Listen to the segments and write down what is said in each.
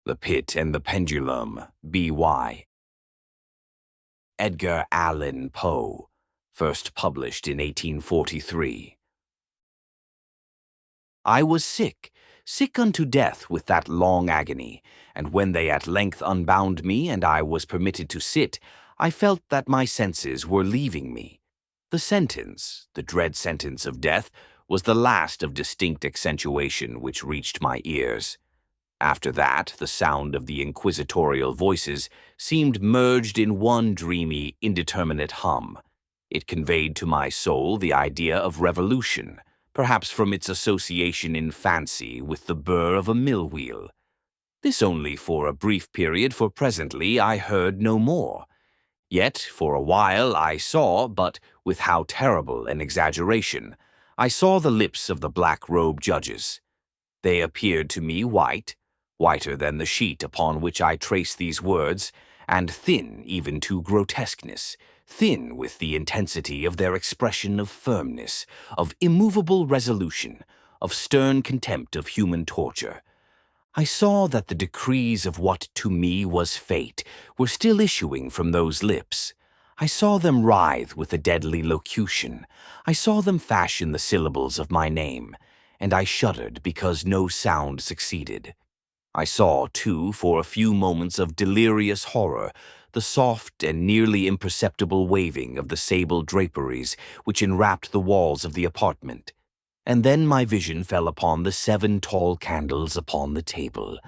The Pit and the Pendulum, B.Y. Edgar Allan Poe, first published in 1843. I was sick, sick unto death with that long agony, and when they at length unbound me and I was permitted to sit, I felt that my senses were leaving me. The sentence, the dread sentence of death, was the last of distinct accentuation which reached my ears. After that, the sound of the inquisitorial voices seemed merged in one dreamy, indeterminate hum. It conveyed to my soul the idea of revolution, perhaps from its association in fancy with the burr of a mill wheel. This only for a brief period, for presently I heard no more. Yet, for a while I saw, but with how terrible an exaggeration, I saw the lips of the black-robed judges. They appeared to me white, whiter than the sheet upon which I trace these words, and thin even to grotesqueness, thin with the intensity of their expression of firmness, of immovable resolution, of stern contempt of human torture. I saw that the decrees of what to me was fate were still issuing from those lips. I saw them writhe with a deadly locution. I saw them fashion the syllables of my name, and I shuddered because no sound succeeded. I saw, too, for a few moments of delirious horror, the soft and nearly imperceptible waving of the sable draperies which enwrapped the walls of the apartment. And then my vision fell upon the 7 tall candles upon the table.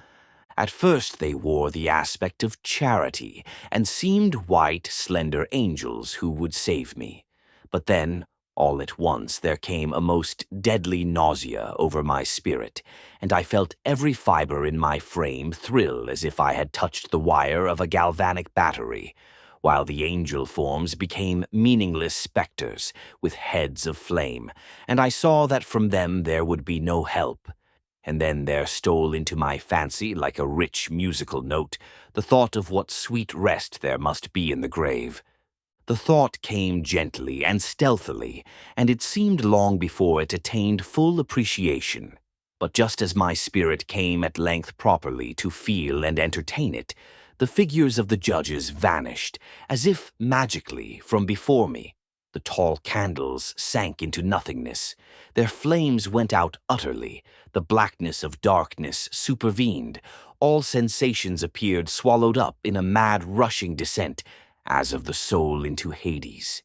At first they wore the aspect of charity, and seemed white, slender angels who would save me. But then, all at once, there came a most deadly nausea over my spirit, and I felt every fiber in my frame thrill as if I had touched the wire of a galvanic battery, while the angel forms became meaningless specters with heads of flame, and I saw that from them there would be no help. And then there stole into my fancy, like a rich musical note, the thought of what sweet rest there must be in the grave. The thought came gently and stealthily, and it seemed long before it attained full appreciation. But just as my spirit came at length properly to feel and entertain it, the figures of the judges vanished, as if magically, from before me. The tall candles sank into nothingness. Their flames went out utterly. The blackness of darkness supervened. All sensations appeared swallowed up in a mad rushing descent, as of the soul into Hades.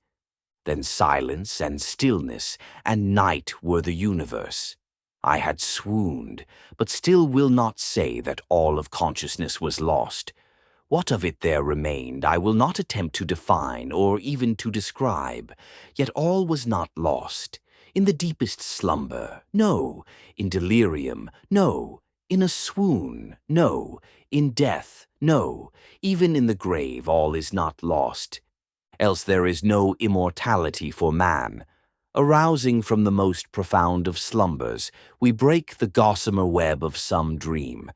Then silence and stillness and night were the universe. I had swooned, but still will not say that all of consciousness was lost. What of it there remained I will not attempt to define or even to describe, yet all was not lost. In the deepest slumber, no. In delirium, no. In a swoon, no. In death, no. Even in the grave all is not lost. Else there is no immortality for man. Arousing from the most profound of slumbers, we break the gossamer web of some dream.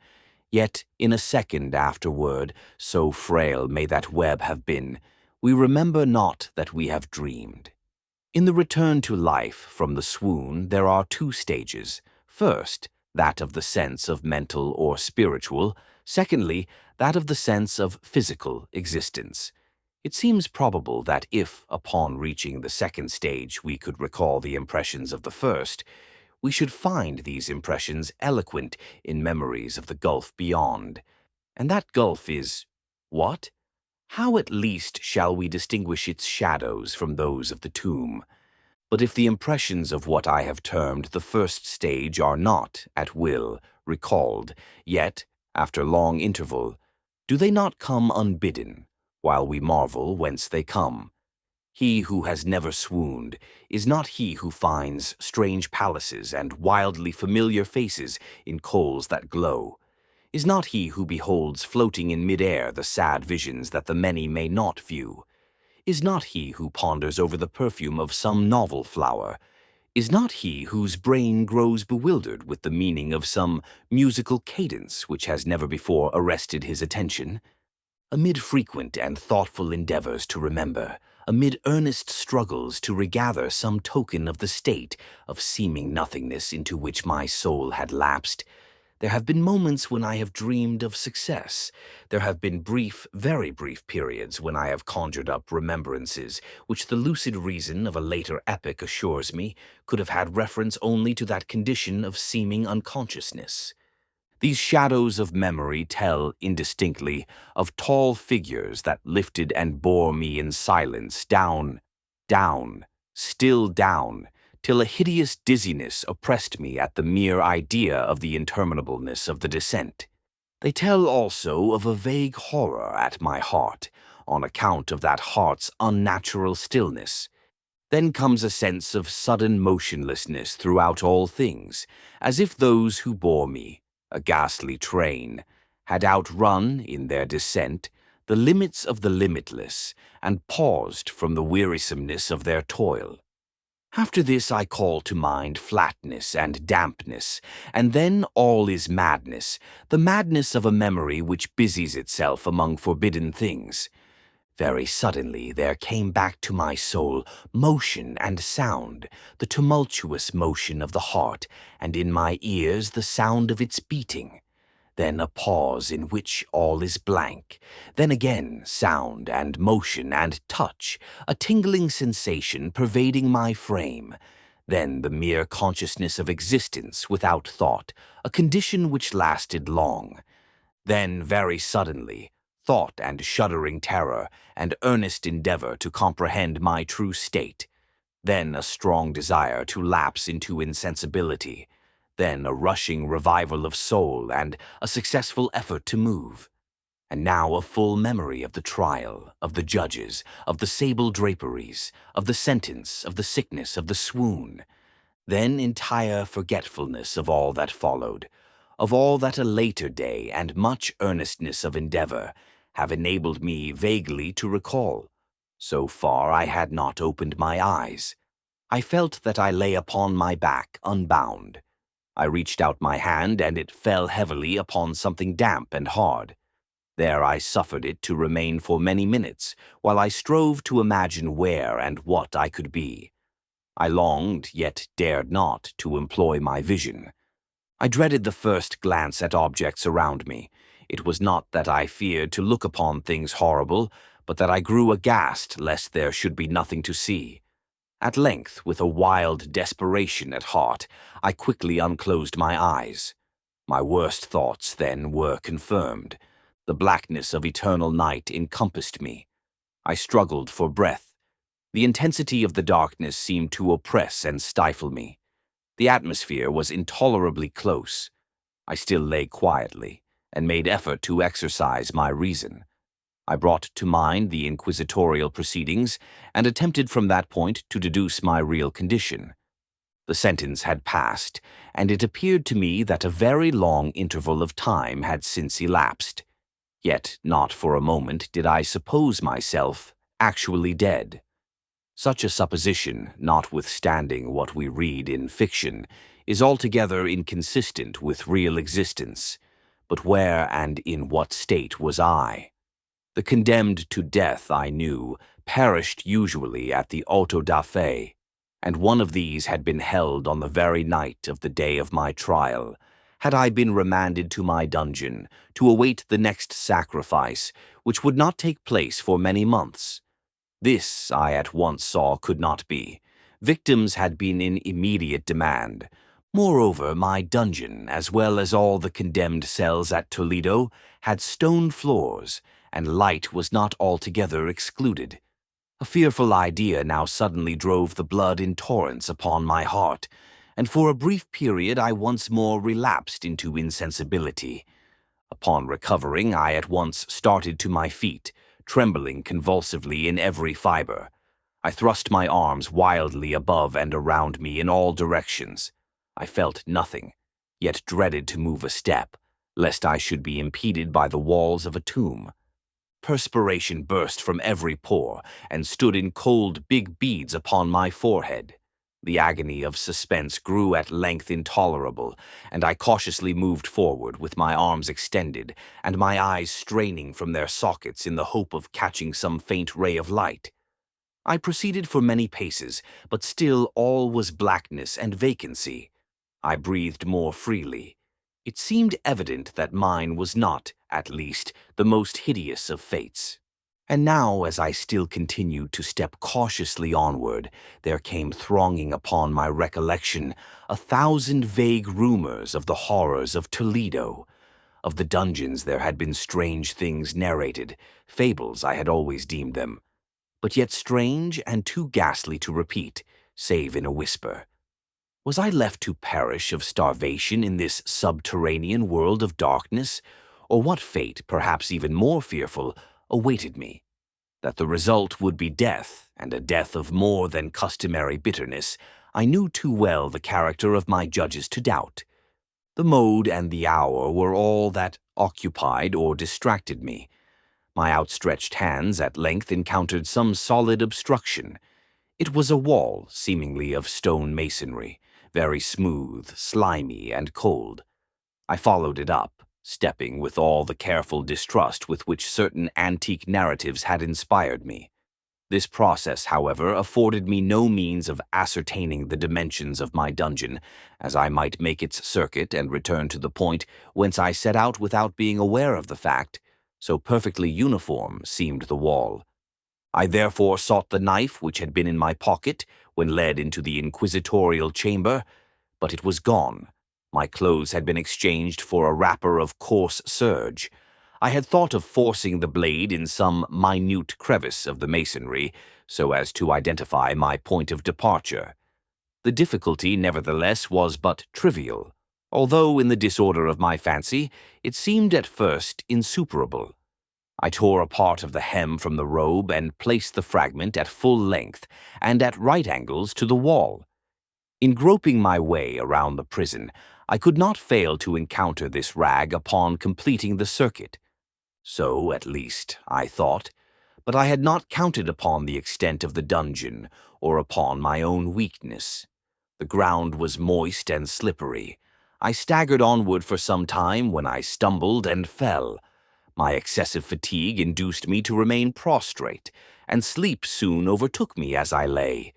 Yet in a second afterward, so frail may that web have been, we remember not that we have dreamed. In the return to life from the swoon there are 2 stages. First, that of the sense of mental or spiritual. Secondly, that of the sense of physical existence. It seems probable that if, upon reaching the second stage, we could recall the impressions of the first, we should find these impressions eloquent in memories of the gulf beyond. And that gulf is what? How at least shall we distinguish its shadows from those of the tomb? But if the impressions of what I have termed the first stage are not, at will, recalled, yet, after long interval, do they not come unbidden, while we marvel whence they come? He who has never swooned is not he who finds strange palaces and wildly familiar faces in coals that glow, is not he who beholds floating in mid-air the sad visions that the many may not view, is not he who ponders over the perfume of some novel flower, is not he whose brain grows bewildered with the meaning of some musical cadence which has never before arrested his attention. Amid frequent and thoughtful endeavors to remember, amid earnest struggles to regather some token of the state of seeming nothingness into which my soul had lapsed, There have been moments when I have dreamed of success. There have been brief, very brief periods when I have conjured up remembrances, which the lucid reason of a later epoch assures me could have had reference only to that condition of seeming unconsciousness. These shadows of memory tell indistinctly of tall figures that lifted and bore me in silence down, down, still down, till a hideous dizziness oppressed me at the mere idea of the interminableness of the descent. They tell also of a vague horror at my heart, on account of that heart's unnatural stillness. Then comes a sense of sudden motionlessness throughout all things, as if those who bore me, a ghastly train, had outrun, in their descent, the limits of the limitless, and paused from the wearisomeness of their toil. After this I call to mind flatness and dampness, and then all is madness, the madness of a memory which busies itself among forbidden things. Very suddenly there came back to my soul motion and sound, the tumultuous motion of the heart, and in my ears the sound of its beating. Then a pause in which all is blank. Then again sound and motion and touch, a tingling sensation pervading my frame. Then the mere consciousness of existence without thought, a condition which lasted long. Then, very suddenly, thought and shuddering terror, and earnest endeavor to comprehend my true state. Then a strong desire to lapse into insensibility. Then a rushing revival of soul and a successful effort to move. And now a full memory of the trial, of the judges, of the sable draperies, of the sentence, of the sickness, of the swoon. Then entire forgetfulness of all that followed, of all that a later day and much earnestness of endeavor have enabled me vaguely to recall. So far I had not opened my eyes. I felt that I lay upon my back unbound. I reached out my hand, and it fell heavily upon something damp and hard. There I suffered it to remain for many minutes, while I strove to imagine where and what I could be. I longed, yet dared not, to employ my vision. I dreaded the first glance at objects around me. It was not that I feared to look upon things horrible, but that I grew aghast lest there should be nothing to see. At length, with a wild desperation at heart, I quickly unclosed my eyes. My worst thoughts, then, were confirmed. The blackness of eternal night encompassed me. I struggled for breath. The intensity of the darkness seemed to oppress and stifle me. The atmosphere was intolerably close. I still lay quietly, and made effort to exercise my reason. I brought to mind the inquisitorial proceedings, and attempted from that point to deduce my real condition. The sentence had passed, and it appeared to me that a very long interval of time had since elapsed. Yet not for a moment did I suppose myself actually dead. Such a supposition, notwithstanding what we read in fiction, is altogether inconsistent with real existence. But where and in what state was I? The condemned to death, I knew, perished usually at the auto da fe, and one of these had been held on the very night of the day of my trial. Had I been remanded to my dungeon to await the next sacrifice, which would not take place for many months? This, I at once saw, could not be. Victims had been in immediate demand. Moreover, my dungeon, as well as all the condemned cells at Toledo, had stone floors, and light was not altogether excluded. A fearful idea now suddenly drove the blood in torrents upon my heart, and for a brief period I once more relapsed into insensibility. Upon recovering, I at once started to my feet, trembling convulsively in every fiber. I thrust my arms wildly above and around me in all directions. I felt nothing, yet dreaded to move a step, lest I should be impeded by the walls of a tomb. Perspiration burst from every pore and stood in cold big beads upon my forehead. The agony of suspense grew at length intolerable, and I cautiously moved forward with my arms extended and my eyes straining from their sockets in the hope of catching some faint ray of light. I proceeded for many paces, but still all was blackness and vacancy. I breathed more freely. It seemed evident that mine was not, at least, the most hideous of fates. And now, as I still continued to step cautiously onward, there came thronging upon my recollection 1,000 vague rumors of the horrors of Toledo. Of the dungeons there had been strange things narrated, fables I had always deemed them, but yet strange and too ghastly to repeat, save in a whisper. Was I left to perish of starvation in this subterranean world of darkness, or what fate, perhaps even more fearful, awaited me? That the result would be death, and a death of more than customary bitterness, I knew too well the character of my judges to doubt. The mode and the hour were all that occupied or distracted me. My outstretched hands at length encountered some solid obstruction. It was a wall, seemingly of stone masonry, very smooth, slimy, and cold. I followed it up, stepping with all the careful distrust with which certain antique narratives had inspired me. This process, however, afforded me no means of ascertaining the dimensions of my dungeon, as I might make its circuit and return to the point whence I set out without being aware of the fact, so perfectly uniform seemed the wall. I therefore sought the knife which had been in my pocket when led into the inquisitorial chamber, but it was gone. My clothes had been exchanged for a wrapper of coarse serge. I had thought of forcing the blade in some minute crevice of the masonry so as to identify my point of departure. The difficulty, nevertheless, was but trivial, although in the disorder of my fancy it seemed at first insuperable. I tore a part of the hem from the robe and placed the fragment at full length and at right angles to the wall. In groping my way around the prison, I could not fail to encounter this rag upon completing the circuit. So, at least, I thought, but I had not counted upon the extent of the dungeon or upon my own weakness. The ground was moist and slippery. I staggered onward for some time when I stumbled and fell. My excessive fatigue induced me to remain prostrate, and sleep soon overtook me as I lay.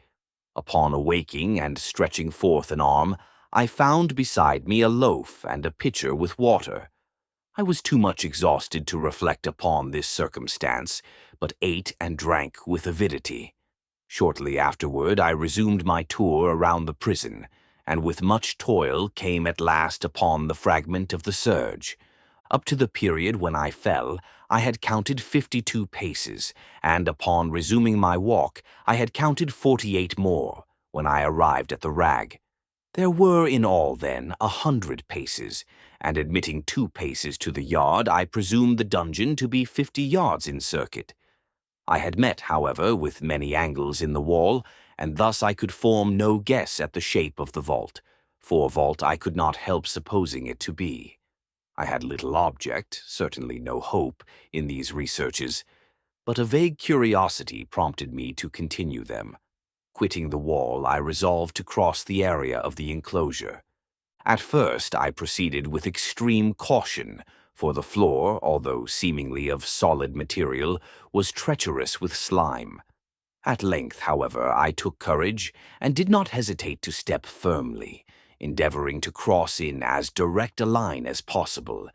Upon awaking and stretching forth an arm, I found beside me a loaf and a pitcher with water. I was too much exhausted to reflect upon this circumstance, but ate and drank with avidity. Shortly afterward I resumed my tour around the prison, and with much toil came at last upon the fragment of the serge. Up to the period when I fell, I had counted 52 paces, and upon resuming my walk, I had counted 48 more, when I arrived at the rag. There were in all, then, 100 paces, and admitting 2 paces to the yard, I presumed the dungeon to be 50 yards in circuit. I had met, however, with many angles in the wall, and thus I could form no guess at the shape of the vault, for vault I could not help supposing it to be. I had little object, certainly no hope, in these researches, but a vague curiosity prompted me to continue them. Quitting the wall, I resolved to cross the area of the enclosure. At first, I proceeded with extreme caution, for the floor, although seemingly of solid material, was treacherous with slime. At length, however, I took courage and did not hesitate to step firmly, endeavoring to cross in as direct a line as possible.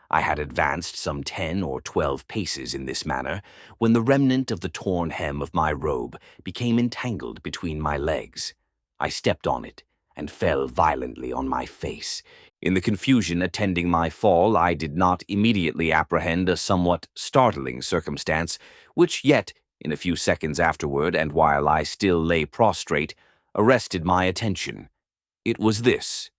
I had advanced some 10 or 12 paces in this manner when the remnant of the torn hem of my robe became entangled between my legs. I stepped on it and fell violently on my face. In the confusion attending my fall, I did not immediately apprehend a somewhat startling circumstance, which yet, in a few seconds afterward, and while I still lay prostrate, arrested my attention. It was this.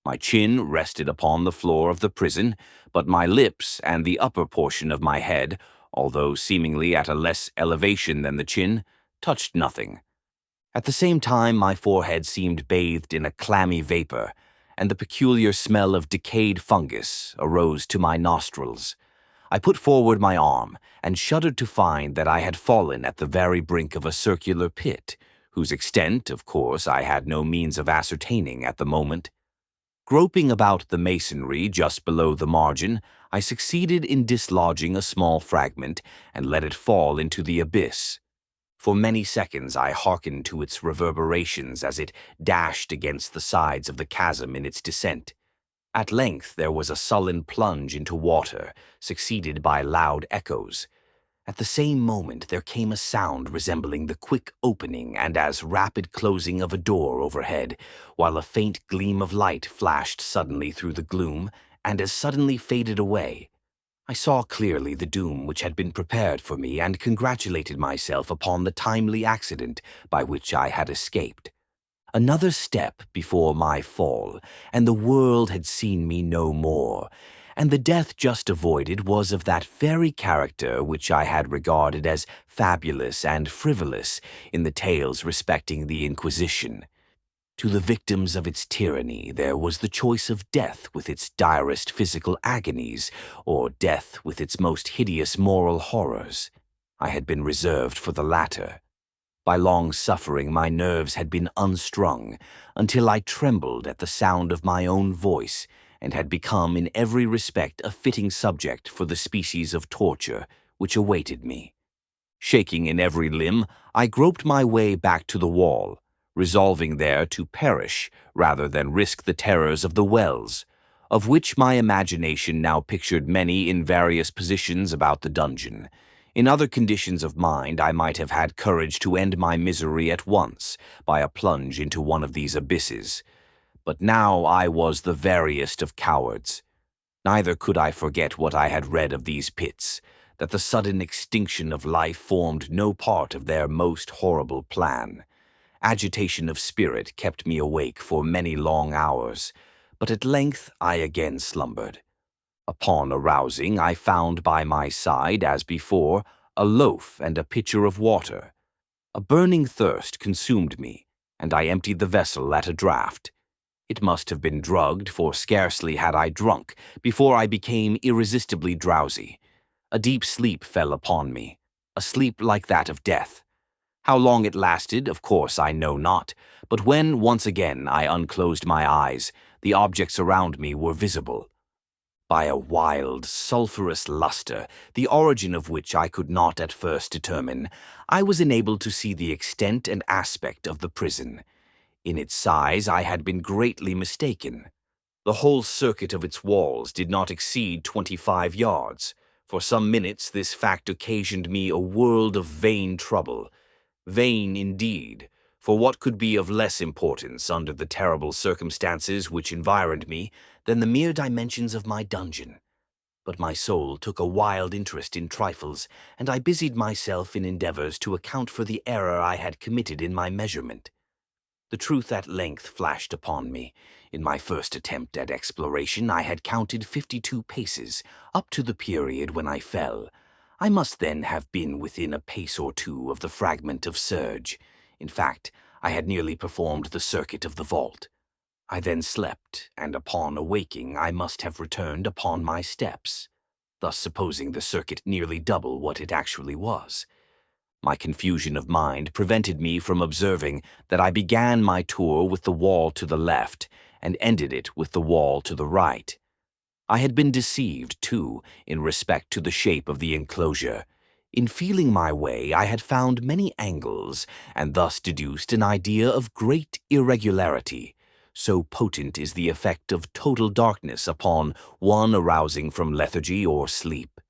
My chin rested upon the floor of the prison, but my lips and the upper portion of my head, although seemingly at a less elevation than the chin, touched nothing. At the same time, my forehead seemed bathed in a clammy vapor, and the peculiar smell of decayed fungus arose to my nostrils. I put forward my arm and shuddered to find that I had fallen at the very brink of a circular pit, whose extent, of course, I had no means of ascertaining at the moment. Groping about the masonry just below the margin, I succeeded in dislodging a small fragment and let it fall into the abyss. For many seconds I hearkened to its reverberations as it dashed against the sides of the chasm in its descent. At length there was a sullen plunge into water, succeeded by loud echoes. At the same moment there came a sound resembling the quick opening and as rapid closing of a door overhead, while a faint gleam of light flashed suddenly through the gloom and as suddenly faded away. I saw clearly the doom which had been prepared for me and congratulated myself upon the timely accident by which I had escaped. Another step before my fall, and the world had seen me no more, and the death just avoided was of that very character which I had regarded as fabulous and frivolous in the tales respecting the Inquisition. To the victims of its tyranny there was the choice of death with its direst physical agonies, or death with its most hideous moral horrors. I had been reserved for the latter. By long suffering my nerves had been unstrung, until I trembled at the sound of my own voice, and had become in every respect a fitting subject for the species of torture which awaited me. Shaking in every limb, I groped my way back to the wall, resolving there to perish rather than risk the terrors of the wells, of which my imagination now pictured many in various positions about the dungeon. In other conditions of mind, I might have had courage to end my misery at once by a plunge into one of these abysses. But now I was the veriest of cowards. Neither could I forget what I had read of these pits, that the sudden extinction of life formed no part of their most horrible plan. Agitation of spirit kept me awake for many long hours, but at length I again slumbered. Upon arousing, I found by my side, as before, a loaf and a pitcher of water. A burning thirst consumed me, and I emptied the vessel at a draught. It must have been drugged, for scarcely had I drunk before I became irresistibly drowsy. A deep sleep fell upon me, a sleep like that of death. How long it lasted, of course, I know not, but when once again I unclosed my eyes, the objects around me were visible. By a wild, sulphurous luster, the origin of which I could not at first determine, I was enabled to see the extent and aspect of the prison. In its size I had been greatly mistaken. The whole circuit of its walls did not exceed 25 yards. For some minutes this fact occasioned me a world of vain trouble. Vain indeed, for what could be of less importance under the terrible circumstances which environed me than the mere dimensions of my dungeon? But my soul took a wild interest in trifles, and I busied myself in endeavors to account for the error I had committed in my measurement. The truth at length flashed upon me. In my first attempt at exploration, I had counted 52 paces, up to the period when I fell. I must then have been within a pace or two of the fragment of serge. In fact, I had nearly performed the circuit of the vault. I then slept, and upon awaking I must have returned upon my steps, thus supposing the circuit nearly double what it actually was. My confusion of mind prevented me from observing that I began my tour with the wall to the left and ended it with the wall to the right. I had been deceived, too, in respect to the shape of the enclosure. In feeling my way, I had found many angles, and thus deduced an idea of great irregularity. So potent is the effect of total darkness upon one arousing from lethargy or sleep.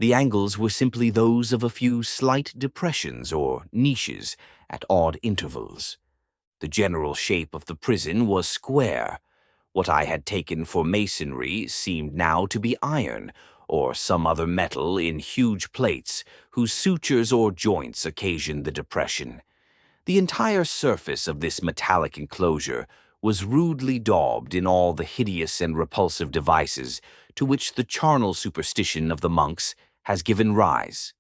The angles were simply those of a few slight depressions or niches at odd intervals. The general shape of the prison was square. What I had taken for masonry seemed now to be iron, or some other metal in huge plates, whose sutures or joints occasioned the depression. The entire surface of this metallic enclosure was rudely daubed in all the hideous and repulsive devices to which the charnel superstition of the monks has given rise.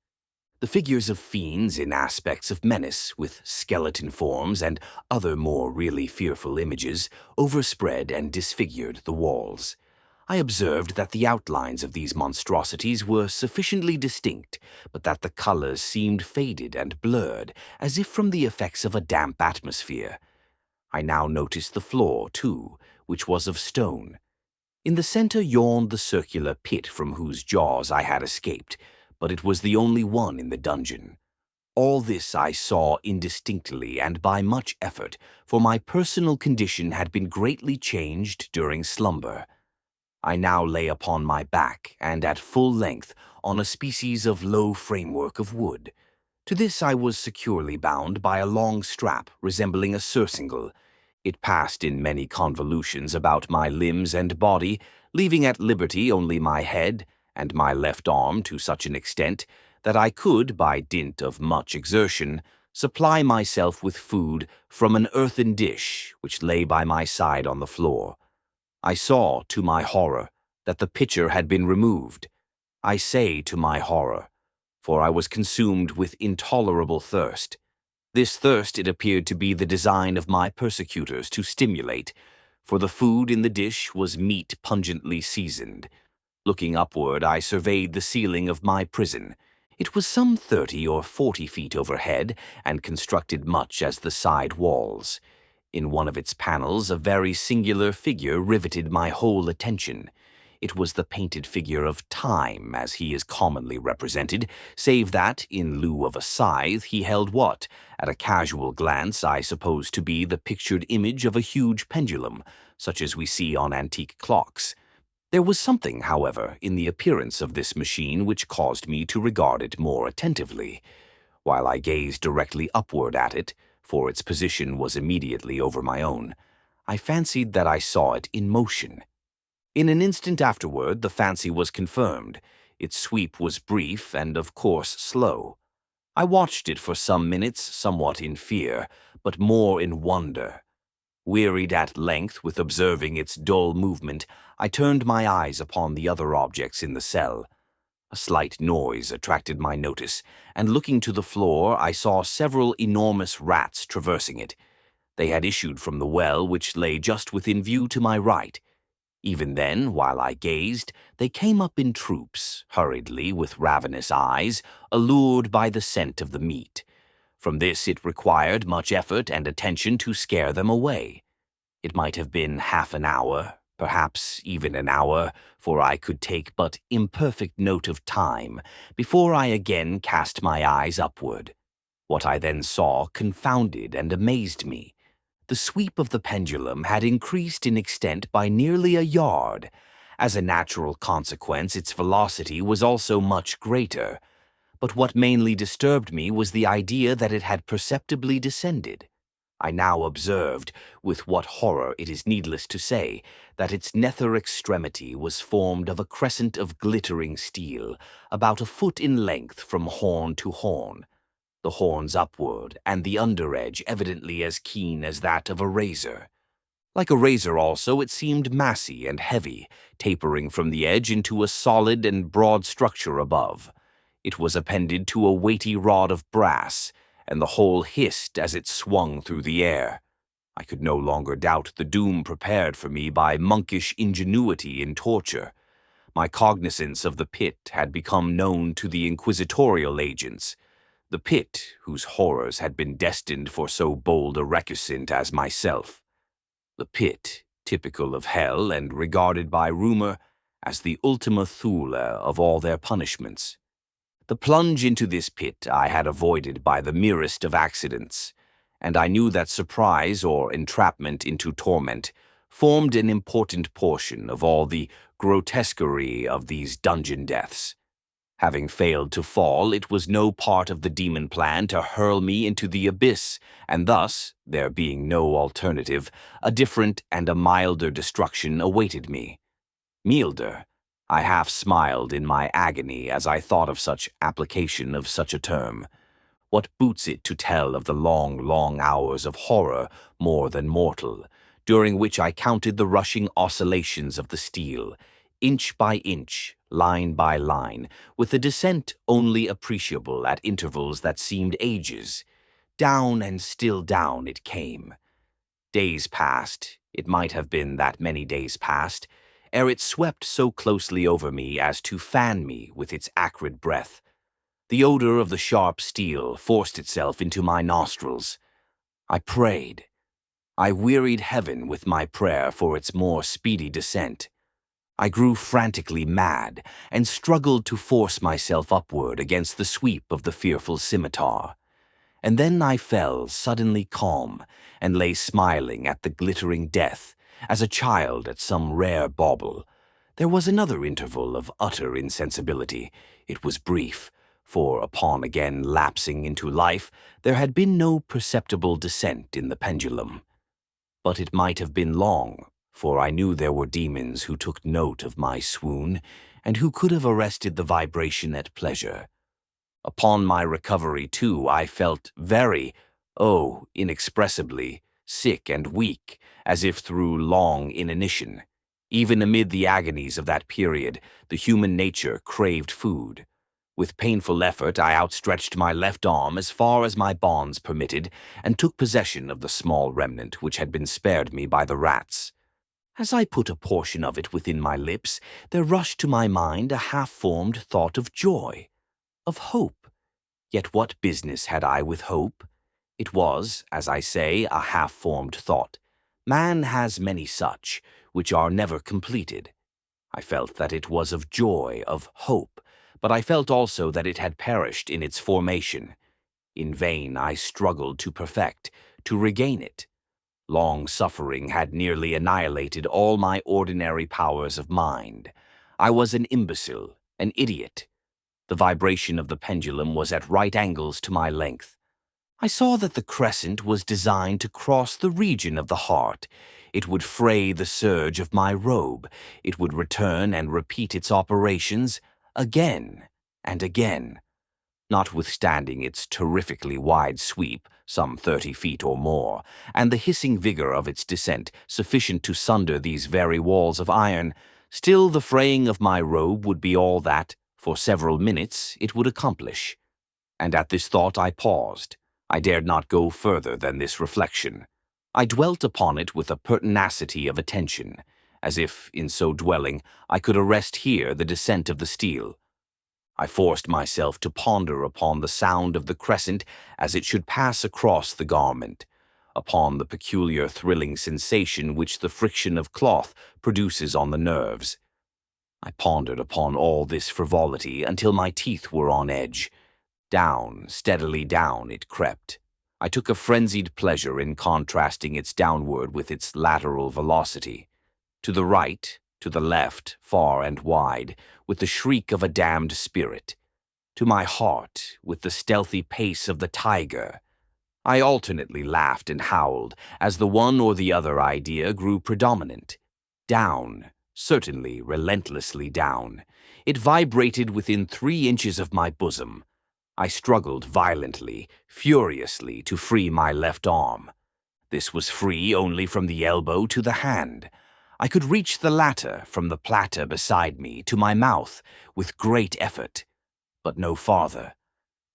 The figures of fiends in aspects of menace, with skeleton forms and other more really fearful images, overspread and disfigured the walls. I observed that the outlines of these monstrosities were sufficiently distinct, but that the colors seemed faded and blurred, as if from the effects of a damp atmosphere. I now noticed the floor, too, which was of stone. In the center yawned the circular pit from whose jaws I had escaped, but it was the only one in the dungeon. All this I saw indistinctly and by much effort, for my personal condition had been greatly changed during slumber. I now lay upon my back and at full length on a species of low framework of wood. To this I was securely bound by a long strap resembling a surcingle. It passed in many convolutions about my limbs and body, leaving at liberty only my head and my left arm to such an extent that I could, by dint of much exertion, supply myself with food from an earthen dish which lay by my side on the floor. I saw, to my horror, that the pitcher had been removed. I say to my horror, for I was consumed with intolerable thirst. This thirst it appeared to be the design of my persecutors to stimulate, for the food in the dish was meat pungently seasoned. Looking upward, I surveyed the ceiling of my prison. It was some 30 or 40 feet overhead, and constructed much as the side walls. In one of its panels, a very singular figure riveted my whole attention. It was the painted figure of Time, as he is commonly represented, save that, in lieu of a scythe, he held what, at a casual glance, I suppose to be the pictured image of a huge pendulum, such as we see on antique clocks. There was something, however, in the appearance of this machine which caused me to regard it more attentively. While I gazed directly upward at it, for its position was immediately over my own, I fancied that I saw it in motion. In an instant afterward, the fancy was confirmed. Its sweep was brief and, of course, slow. I watched it for some minutes, somewhat in fear, but more in wonder. Wearied at length with observing its dull movement, I turned my eyes upon the other objects in the cell. A slight noise attracted my notice, and looking to the floor, I saw several enormous rats traversing it. They had issued from the well which lay just within view to my right. Even then, while I gazed, they came up in troops, hurriedly, with ravenous eyes, allured by the scent of the meat. From this it required much effort and attention to scare them away. It might have been half an hour, perhaps even an hour, for I could take but imperfect note of time, before I again cast my eyes upward. What I then saw confounded and amazed me. The sweep of the pendulum had increased in extent by nearly a yard. As a natural consequence, its velocity was also much greater. But what mainly disturbed me was the idea that it had perceptibly descended. I now observed, with what horror it is needless to say, that its nether extremity was formed of a crescent of glittering steel, about a foot in length from horn to horn. The horns upward, and the under edge evidently as keen as that of a razor. Like a razor also, it seemed massy and heavy, tapering from the edge into a solid and broad structure above. It was appended to a weighty rod of brass, and the whole hissed as it swung through the air. I could no longer doubt the doom prepared for me by monkish ingenuity in torture. My cognizance of the pit had become known to the inquisitorial agents. The pit, whose horrors had been destined for so bold a recusant as myself. The pit, typical of hell and regarded by rumor as the ultima thule of all their punishments. The plunge into this pit I had avoided by the merest of accidents, and I knew that surprise or entrapment into torment formed an important portion of all the grotesquerie of these dungeon deaths. Having failed to fall, it was no part of the demon plan to hurl me into the abyss, and thus, there being no alternative, a different and a milder destruction awaited me. Milder? I half smiled in my agony as I thought of such application of such a term. What boots it to tell of the long, long hours of horror more than mortal, during which I counted the rushing oscillations of the steel, inch by inch, line by line, with a descent only appreciable at intervals that seemed ages. Down and still down it came. Days passed, it might have been that many days passed, ere it swept so closely over me as to fan me with its acrid breath. The odor of the sharp steel forced itself into my nostrils. I prayed. I wearied heaven with my prayer for its more speedy descent. I grew frantically mad and struggled to force myself upward against the sweep of the fearful scimitar. And then I fell suddenly calm and lay smiling at the glittering death as a child at some rare bauble. There was another interval of utter insensibility. It was brief, for upon again lapsing into life, there had been no perceptible descent in the pendulum. But it might have been long, for I knew there were demons who took note of my swoon, and who could have arrested the vibration at pleasure. Upon my recovery, too, I felt very, inexpressibly, sick and weak, as if through long inanition. Even amid the agonies of that period, the human nature craved food. With painful effort, I outstretched my left arm as far as my bonds permitted and took possession of the small remnant which had been spared me by the rats. As I put a portion of it within my lips, there rushed to my mind a half-formed thought of joy, of hope. Yet what business had I with hope? It was, as I say, a half-formed thought. Man has many such, which are never completed. I felt that it was of joy, of hope, but I felt also that it had perished in its formation. In vain I struggled to perfect, to regain it. Long suffering had nearly annihilated all my ordinary powers of mind. I was an imbecile, an idiot. The vibration of the pendulum was at right angles to my length. I saw that the crescent was designed to cross the region of the heart. It would fray the serge of my robe. It would return and repeat its operations again and again. Notwithstanding its terrifically wide sweep, some 30 feet or more, and the hissing vigor of its descent sufficient to sunder these very walls of iron, still the fraying of my robe would be all that, for several minutes, it would accomplish. And at this thought I paused. I dared not go further than this reflection. I dwelt upon it with a pertinacity of attention, as if, in so dwelling, I could arrest here the descent of the steel. I forced myself to ponder upon the sound of the crescent as it should pass across the garment, upon the peculiar thrilling sensation which the friction of cloth produces on the nerves. I pondered upon all this frivolity until my teeth were on edge. Down, steadily down, it crept. I took a frenzied pleasure in contrasting its downward with its lateral velocity. To the right, to the left, far and wide, with the shriek of a damned spirit. To my heart, with the stealthy pace of the tiger. I alternately laughed and howled as the one or the other idea grew predominant. Down, certainly relentlessly down. It vibrated within 3 inches of my bosom. I struggled violently, furiously, to free my left arm. This was free only from the elbow to the hand. I could reach the latter from the platter beside me to my mouth with great effort, but no farther.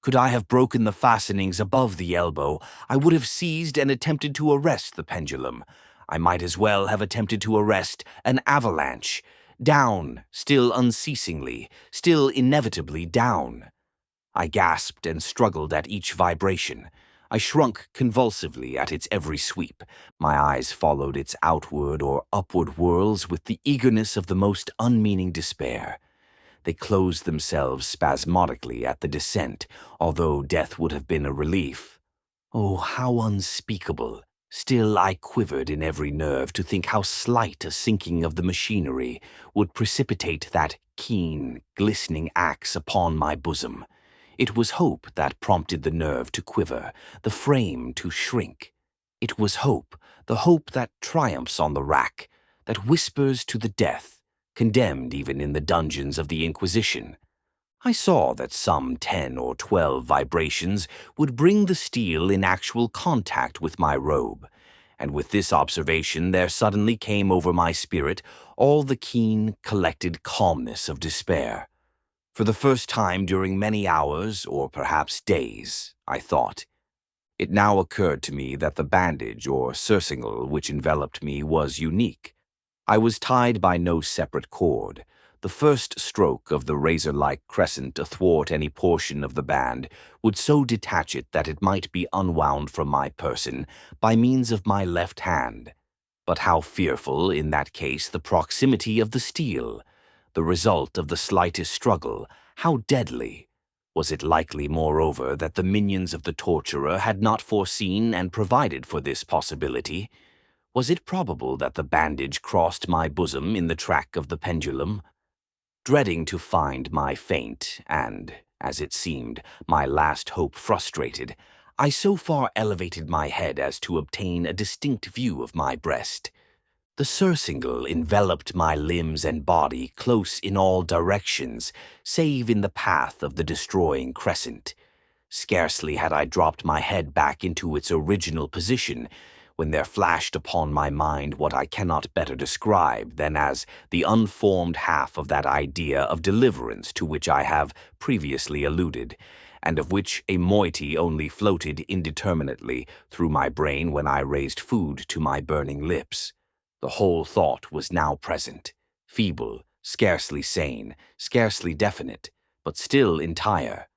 Could I have broken the fastenings above the elbow, I would have seized and attempted to arrest the pendulum. I might as well have attempted to arrest an avalanche. Down, still unceasingly, still inevitably down. I gasped and struggled at each vibration. I shrunk convulsively at its every sweep. My eyes followed its outward or upward whirls with the eagerness of the most unmeaning despair. They closed themselves spasmodically at the descent, although death would have been a relief. Oh, how unspeakable! Still I quivered in every nerve to think how slight a sinking of the machinery would precipitate that keen, glistening axe upon my bosom. It was hope that prompted the nerve to quiver, the frame to shrink. It was hope, the hope that triumphs on the rack, that whispers to the death, condemned even in the dungeons of the Inquisition. I saw that some 10 or 12 vibrations would bring the steel in actual contact with my robe, and with this observation there suddenly came over my spirit all the keen, collected calmness of despair. For the first time during many hours, or perhaps days, I thought. It now occurred to me that the bandage or surcingle which enveloped me was unique. I was tied by no separate cord. The first stroke of the razor-like crescent athwart any portion of the band would so detach it that it might be unwound from my person by means of my left hand. But how fearful, in that case, the proximity of the steel! The result of the slightest struggle, how deadly! Was it likely, moreover, that the minions of the torturer had not foreseen and provided for this possibility? Was it probable that the bandage crossed my bosom in the track of the pendulum? Dreading to find my faint and, as it seemed, my last hope frustrated, I so far elevated my head as to obtain a distinct view of my breast. The surcingle enveloped my limbs and body close in all directions, save in the path of the destroying crescent. Scarcely had I dropped my head back into its original position when there flashed upon my mind what I cannot better describe than as the unformed half of that idea of deliverance to which I have previously alluded, and of which a moiety only floated indeterminately through my brain when I raised food to my burning lips. The whole thought was now present, feeble, scarcely sane, scarcely definite, but still entire.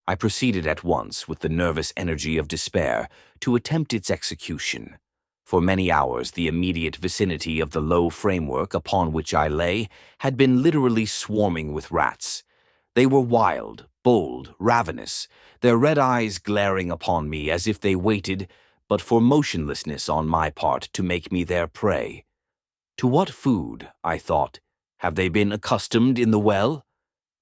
I proceeded at once, with the nervous energy of despair, to attempt its execution. For many hours the immediate vicinity of the low framework upon which I lay had been literally swarming with rats. They were wild, bold, ravenous, their red eyes glaring upon me as if they waited but for motionlessness on my part to make me their prey. To what food, I thought, have they been accustomed in the well?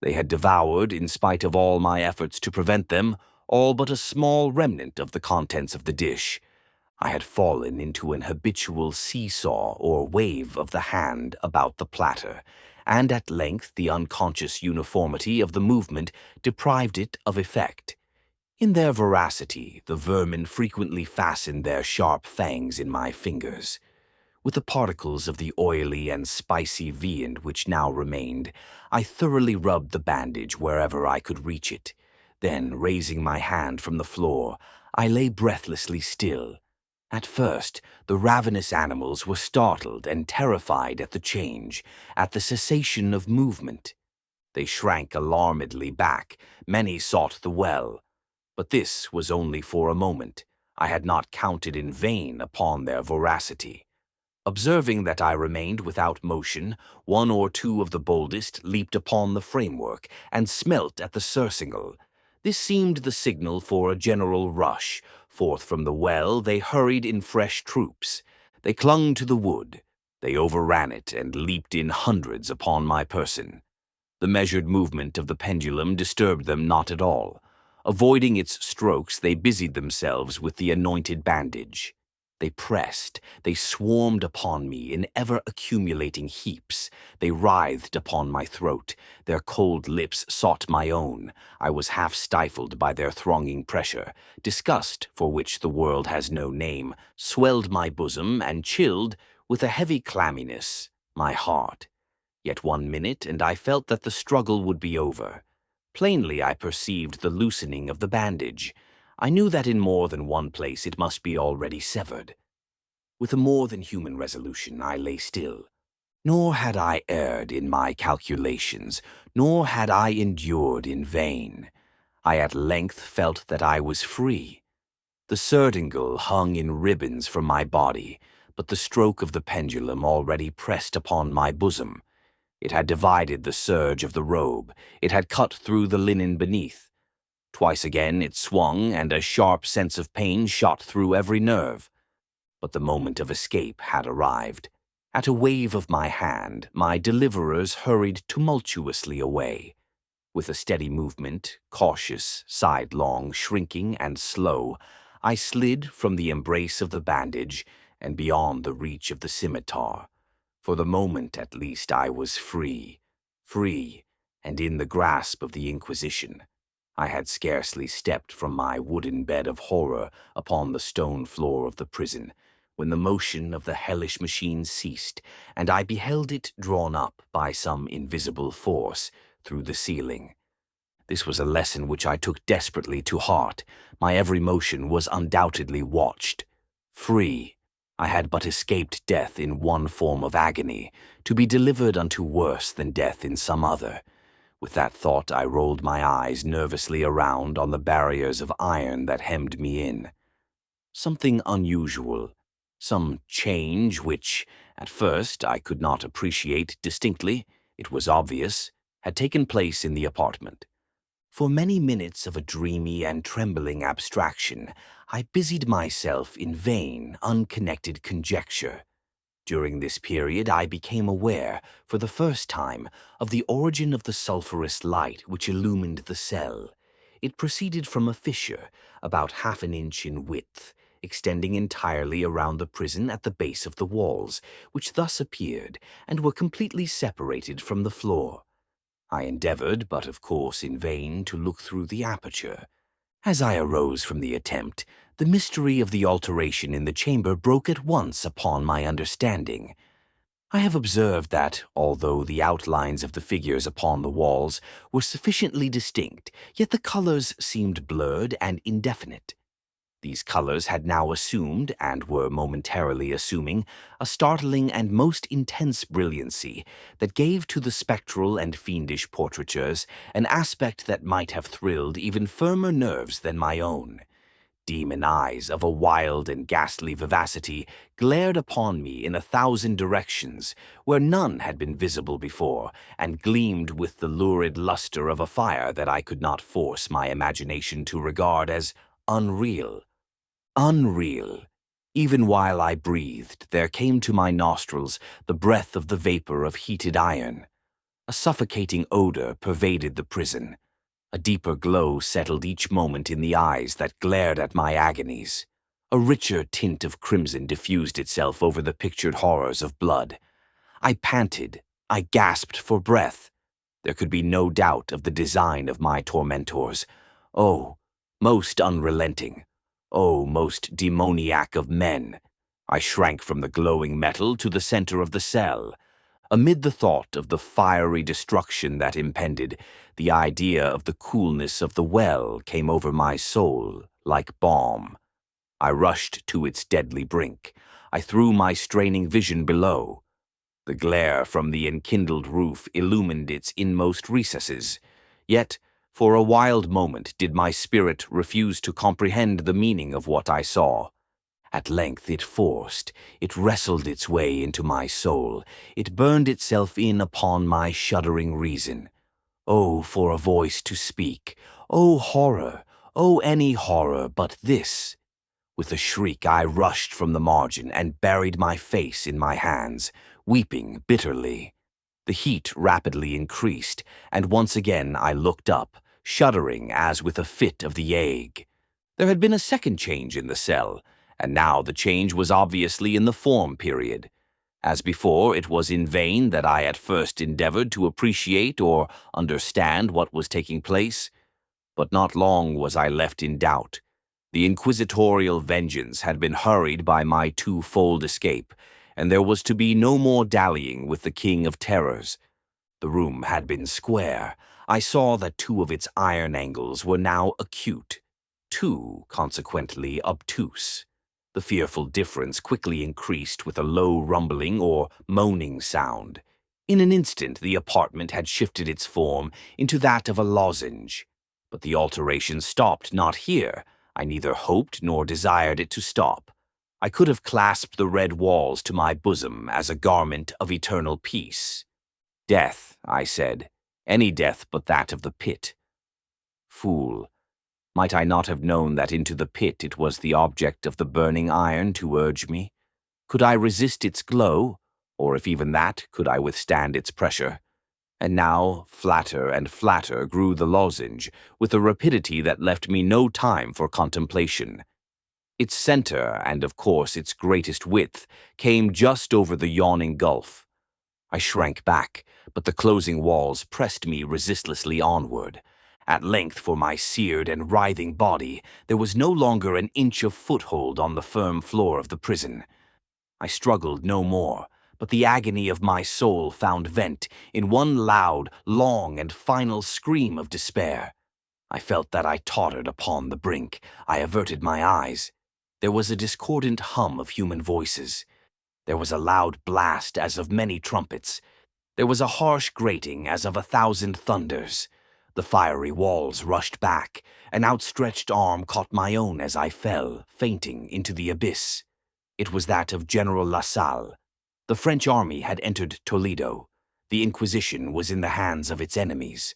They had devoured, in spite of all my efforts to prevent them, all but a small remnant of the contents of the dish. I had fallen into an habitual seesaw or wave of the hand about the platter, and at length the unconscious uniformity of the movement deprived it of effect. In their voracity, the vermin frequently fastened their sharp fangs in my fingers. With the particles of the oily and spicy viand which now remained, I thoroughly rubbed the bandage wherever I could reach it. Then, raising my hand from the floor, I lay breathlessly still. At first, the ravenous animals were startled and terrified at the change, at the cessation of movement. They shrank alarmedly back. Many sought the well. But this was only for a moment. I had not counted in vain upon their voracity. Observing that I remained without motion, one or two of the boldest leaped upon the framework and smelt at the surcingle. This seemed the signal for a general rush. Forth from the well they hurried in fresh troops. They clung to the wood. They overran it and leaped in hundreds upon my person. The measured movement of the pendulum disturbed them not at all. Avoiding its strokes, they busied themselves with the anointed bandage. They pressed, they swarmed upon me in ever-accumulating heaps. They writhed upon my throat. Their cold lips sought my own. I was half-stifled by their thronging pressure. Disgust, for which the world has no name, swelled my bosom and chilled, with a heavy clamminess, my heart. Yet 1 minute, and I felt that the struggle would be over. Plainly I perceived the loosening of the bandage. I knew that in more than one place it must be already severed. With a more than human resolution I lay still. Nor had I erred in my calculations, nor had I endured in vain. I at length felt that I was free. The surcingle hung in ribbons from my body, but the stroke of the pendulum already pressed upon my bosom. It had divided the serge of the robe. It had cut through the linen beneath. Twice again it swung, and a sharp sense of pain shot through every nerve. But the moment of escape had arrived. At a wave of my hand, my deliverers hurried tumultuously away. With a steady movement, cautious, sidelong, shrinking, and slow, I slid from the embrace of the bandage and beyond the reach of the scimitar. For the moment, at least, I was free, and in the grasp of the Inquisition. I had scarcely stepped from my wooden bed of horror upon the stone floor of the prison, when the motion of the hellish machine ceased, and I beheld it drawn up by some invisible force through the ceiling. This was a lesson which I took desperately to heart. My every motion was undoubtedly watched. Free, I had but escaped death in one form of agony, to be delivered unto worse than death in some other. With that thought, I rolled my eyes nervously around on the barriers of iron that hemmed me in. Something unusual, some change which, at first, I could not appreciate distinctly, it was obvious, had taken place in the apartment. For many minutes of a dreamy and trembling abstraction, I busied myself in vain, unconnected conjecture. During this period, I became aware, for the first time, of the origin of the sulphurous light which illumined the cell. It proceeded from a fissure, about half an inch in width, extending entirely around the prison at the base of the walls, which thus appeared, and were completely separated from the floor. I endeavored, but of course in vain, to look through the aperture. As I arose from the attempt, the mystery of the alteration in the chamber broke at once upon my understanding. I have observed that, although the outlines of the figures upon the walls were sufficiently distinct, yet the colors seemed blurred and indefinite. These colors had now assumed, and were momentarily assuming, a startling and most intense brilliancy that gave to the spectral and fiendish portraitures an aspect that might have thrilled even firmer nerves than my own. Demon eyes of a wild and ghastly vivacity glared upon me in 1,000 directions, where none had been visible before, and gleamed with the lurid luster of a fire that I could not force my imagination to regard as unreal. Unreal. Even while I breathed, there came to my nostrils the breath of the vapor of heated iron. A suffocating odor pervaded the prison. A deeper glow settled each moment in the eyes that glared at my agonies. A richer tint of crimson diffused itself over the pictured horrors of blood. I panted. I gasped for breath. There could be no doubt of the design of my tormentors. Oh, most unrelenting. Oh, most demoniac of men! I shrank from the glowing metal to the center of the cell. Amid the thought of the fiery destruction that impended, the idea of the coolness of the well came over my soul like balm. I rushed to its deadly brink. I threw my straining vision below. The glare from the enkindled roof illumined its inmost recesses. Yet, for a wild moment did my spirit refuse to comprehend the meaning of what I saw. At length it wrestled its way into my soul. It burned itself in upon my shuddering reason. Oh, for a voice to speak! Oh, horror! Oh, any horror but this! With a shriek I rushed from the margin and buried my face in my hands, weeping bitterly. The heat rapidly increased, and once again I looked up, shuddering as with a fit of the ague. There had been a second change in the cell, and now the change was obviously in the form period. As before, it was in vain that I at first endeavored to appreciate or understand what was taking place. But not long was I left in doubt. The inquisitorial vengeance had been hurried by my twofold escape, and there was to be no more dallying with the King of Terrors. The room had been square. I saw that 2 of its iron angles were now acute, 2 consequently obtuse. The fearful difference quickly increased with a low rumbling or moaning sound. In an instant the apartment had shifted its form into that of a lozenge. But the alteration stopped not here. I neither hoped nor desired it to stop. I could have clasped the red walls to my bosom as a garment of eternal peace. Death, I said, any death but that of the pit. Fool, might I not have known that into the pit it was the object of the burning iron to urge me? Could I resist its glow, or if even that, could I withstand its pressure? And now, flatter and flatter grew the lozenge, with a rapidity that left me no time for contemplation. Its center, and of course its greatest width, came just over the yawning gulf. I shrank back, but the closing walls pressed me resistlessly onward. At length, for my seared and writhing body, there was no longer an inch of foothold on the firm floor of the prison. I struggled no more, but the agony of my soul found vent in one loud, long, and final scream of despair. I felt that I tottered upon the brink. I averted my eyes. There was a discordant hum of human voices. There was a loud blast as of many trumpets. There was a harsh grating as of 1,000 thunders. The fiery walls rushed back. An outstretched arm caught my own as I fell, fainting, into the abyss. It was that of General LaSalle. The French army had entered Toledo. The Inquisition was in the hands of its enemies.